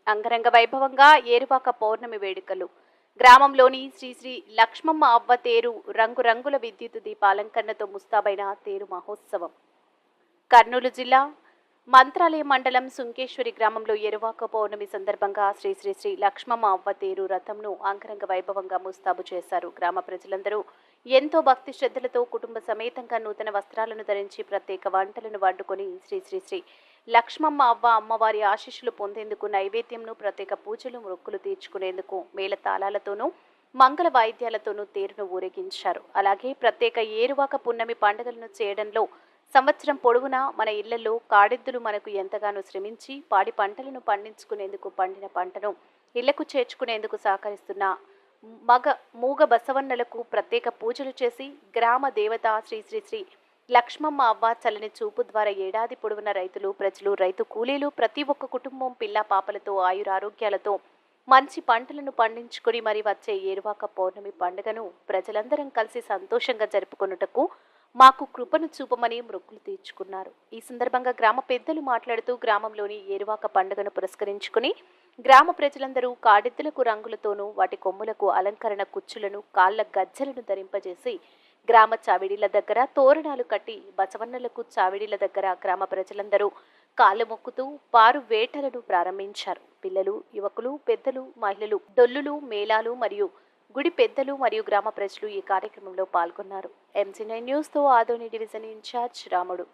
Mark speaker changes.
Speaker 1: అంగరంగ వైభవంగా ఏరువాక పౌర్ణమి వేడుకలు. గ్రామంలోని శ్రీ శ్రీ లక్ష్మమ్మ అవ్వ తేరు రంగురంగుల విద్యుత్ దీపాలంకరణతో ముస్తాబైన తేరు మహోత్సవం. కర్నూలు జిల్లా మంత్రాలయ మండలం సుంకేశ్వరి గ్రామంలో ఎరువాక పౌర్ణమి సందర్భంగా శ్రీ శ్రీ శ్రీ లక్ష్మమ్మ అవ్వ తేరు రథంను అంగరంగ వైభవంగా ముస్తాబు చేశారు. గ్రామ ప్రజలందరూ ఎంతో భక్తి శ్రద్ధలతో కుటుంబ సమేతంగా నూతన వస్త్రాలను ధరించి ప్రత్యేక వంటలను వండుకొని శ్రీ శ్రీ శ్రీ లక్ష్మమ్మ అవ్వ అమ్మవారి ఆశీస్సులు పొందేందుకు నైవేద్యంను, ప్రత్యేక పూజలు, మొక్కులు తీర్చుకునేందుకు మేళతాళాలతోనూ మంగళ వాయిద్యాలతోనూ తేరును ఊరేగించారు. అలాగే ప్రత్యేక ఏరువాక పున్నమి పండుగలను చేయడంలో సంవత్సరం పొడవునా మన ఇళ్లలో కాడెద్దులు మనకు ఎంతగానో శ్రమించి పాడి పంటలను పండించుకునేందుకు పండిన పంటను ఇళ్లకు చేర్చుకునేందుకు సహకరిస్తున్న మూగ బసవన్నలకు ప్రత్యేక పూజలు చేసి గ్రామ దేవత శ్రీ శ్రీ శ్రీ లక్ష్మమ్మ అవ్వ చల్లని చూపు ద్వారా ఏడాది పొడవున రైతులు, ప్రజలు, రైతు కూలీలు ప్రతి ఒక్క కుటుంబం పిల్ల పాపలతో ఆయురారోగ్యాలతో మంచి పంటలను పండించుకుని మరి వచ్చే ఏరువాక పౌర్ణమి పండుగను ప్రజలందరం కలిసి సంతోషంగా జరుపుకొనుటకు మాకు కృపను చూపమని మొక్కులు తీర్చుకున్నారు. ఈ సందర్భంగా గ్రామ పెద్దలు మాట్లాడుతూ గ్రామంలోని ఏరువాక పండుగను పురస్కరించుకుని గ్రామ ప్రజలందరూ కాడెద్దులకు రంగులతోనూ వాటి కొమ్ములకు అలంకరణ కుచ్చులను, కాళ్ల గజ్జలను ధరింపజేసి గ్రామ చావిడీల దగ్గర తోరణాలు కట్టి బసవన్నలకు చావిడీల దగ్గర గ్రామ ప్రజలందరూ కాళ్ళు మొక్కుతూ పారు వేటలను ప్రారంభించారు. పిల్లలు, యువకులు, పెద్దలు, మహిళలు, డొల్లులు, మేళాలు మరియు గుడి పెద్దలు మరియు గ్రామ ప్రజలు ఈ కార్యక్రమంలో పాల్గొన్నారు. MC9 న్యూస్తో ఆదోని డివిజన్ ఇన్ఛార్జ్ రాముడు.